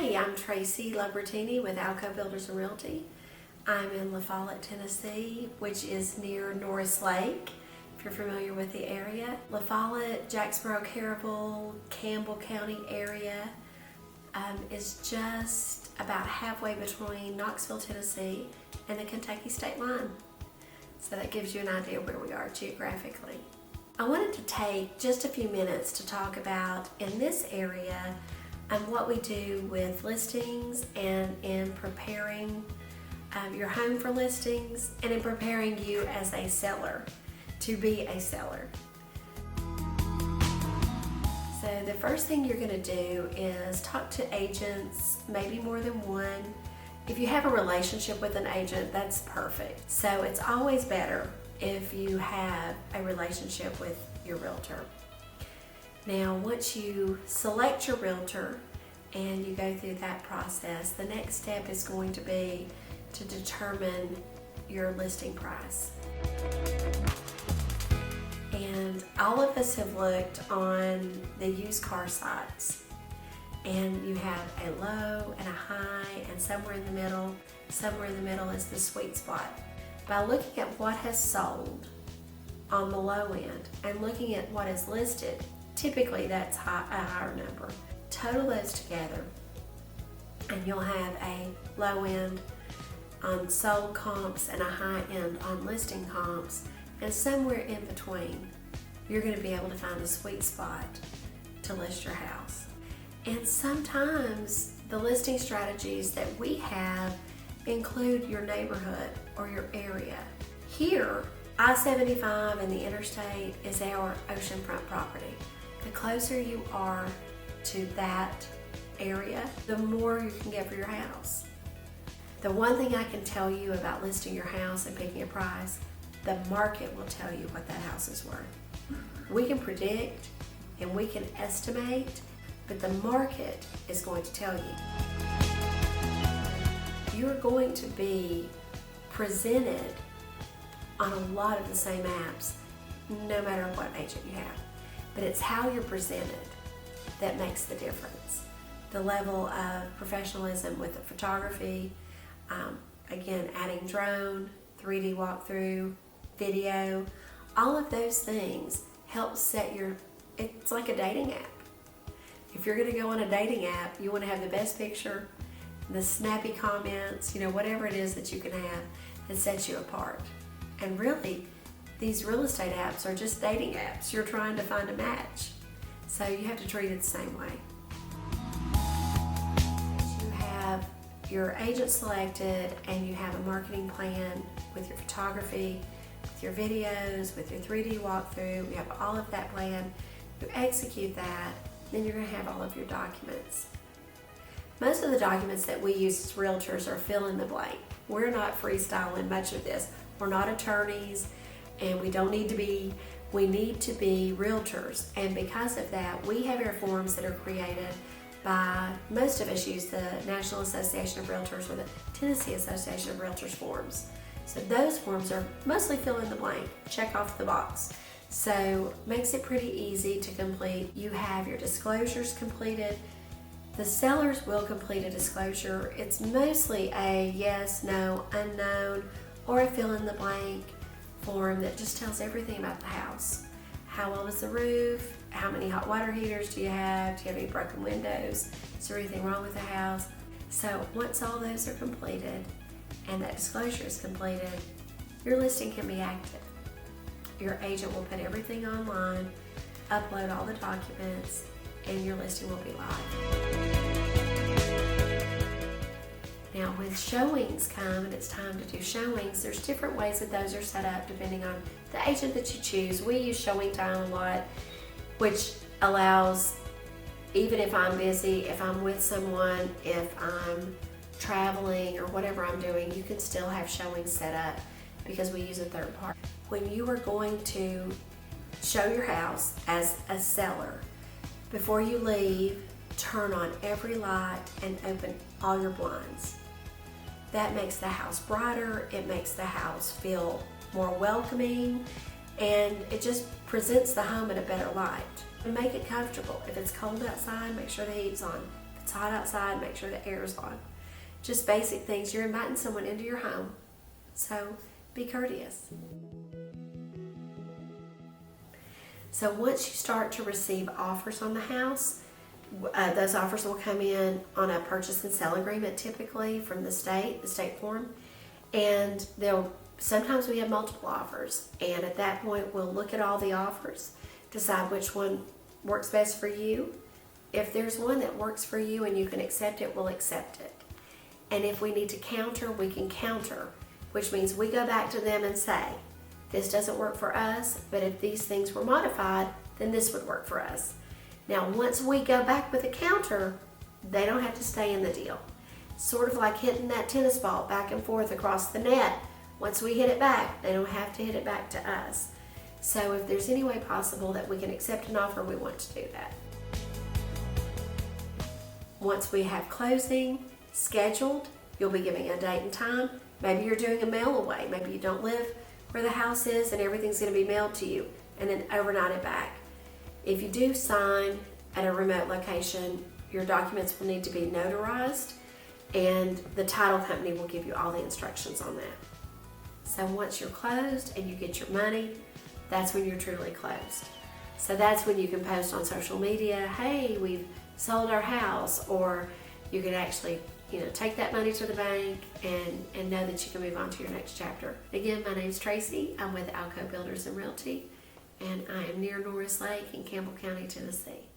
Hi, I'm Tracy Lobertini with Alco Builders and Realty. I'm in La Follette, Tennessee, which is near Norris Lake, if you're familiar with the area. La Follette, Jacksboro, Caryville, Campbell County area is just about halfway between Knoxville, Tennessee and the Kentucky state line. So that gives you an idea where we are geographically. I wanted to take just a few minutes to talk about, in this area, what we do with listings and in preparing your home for listings and in preparing you as a seller to be a seller. So the first thing you're going to do is talk to agents, maybe more than one. If you have a relationship with an agent, that's perfect. So it's always better if you have a relationship with your realtor. Now, once you select your realtor and you go through that process, the next step is going to be to determine your listing price. And all of us have looked on the used car sites, and you have a low and a high and somewhere in the middle. Somewhere in the middle is the sweet spot. By looking at what has sold on the low end and looking at what is listed, typically that's a higher number. Total those together and you'll have a low end on sold comps and a high end on listing comps, and somewhere in between you're going to be able to find a sweet spot to list your house. And sometimes the listing strategies that we have include your neighborhood or your area. Here, I-75 and the interstate is our oceanfront property. The closer you are to that area, the more you can get for your house. The one thing I can tell you about listing your house and picking a price, the market will tell you what that house is worth. We can predict and we can estimate, but the market is going to tell you. You're going to be presented on a lot of the same apps, no matter what agent you have. But it's how you're presented that makes the difference. The level of professionalism with the photography, again, adding drone, 3D walkthrough, video, all of those things help set it's like a dating app. If you're going to go on a dating app, you want to have the best picture, the snappy comments, whatever it is that you can have that sets you apart. And really, these real estate apps are just dating apps. You're trying to find a match. So you have to treat it the same way. You have your agent selected and you have a marketing plan with your photography, with your videos, with your 3D walkthrough. You have all of that plan. You execute that, then you're going to have all of your documents. Most of the documents that we use as realtors are fill in the blank. We're not freestyling much of this. We're not attorneys, and we need to be realtors. And because of that, we have our forms that are created by, most of us use the National Association of Realtors or the Tennessee Association of Realtors forms. So those forms are mostly fill in the blank, check off the box. So makes it pretty easy to complete. You have your disclosures completed. The sellers will complete a disclosure. It's mostly a yes, no, unknown, or a fill in the blank form that just tells everything about the house. How old is the roof? How many hot water heaters do you have? Do you have any broken windows? Is there anything wrong with the house? So once all those are completed and that disclosure is completed, your listing can be active. Your agent will put everything online, upload all the documents, and your listing will be live. Now, when showings come and it's time to do showings, there's different ways that those are set up depending on the agent that you choose. We use Showing Time a lot, which allows, even if I'm busy, if I'm with someone, if I'm traveling or whatever I'm doing, you can still have showings set up because we use a third party. When you are going to show your house as a seller, before you leave, turn on every light and open all your blinds. That makes the house brighter, it makes the house feel more welcoming, and it just presents the home in a better light. And make it comfortable. If it's cold outside, make sure the heat's on. If it's hot outside, make sure the air is on. Just basic things. You're inviting someone into your home, so be courteous. So once you start to receive offers on the house, those offers will come in on a purchase and sale agreement, typically from the state form, and sometimes we have multiple offers, and at that point we'll look at all the offers, decide which one works best for you. If there's one that works for you and you can accept it, we'll accept it. And if we need to counter, we can counter, which means we go back to them and say, this doesn't work for us, but if these things were modified, then this would work for us. Now, once we go back with a counter, they don't have to stay in the deal. Sort of like hitting that tennis ball back and forth across the net. Once we hit it back, they don't have to hit it back to us. So if there's any way possible that we can accept an offer, we want to do that. Once we have closing scheduled, you'll be giving a date and time. Maybe you're doing a mail away. Maybe you don't live where the house is and everything's going to be mailed to you and then overnight it back. If you do sign at a remote location, your documents will need to be notarized, and the title company will give you all the instructions on that. So once you're closed and you get your money, that's when you're truly closed. So that's when you can post on social media, hey, we've sold our house, or you can actually take that money to the bank and know that you can move on to your next chapter. Again, my name's Tracy. I'm with Alco Builders and Realty, and I am near Norris Lake in Campbell County, Tennessee.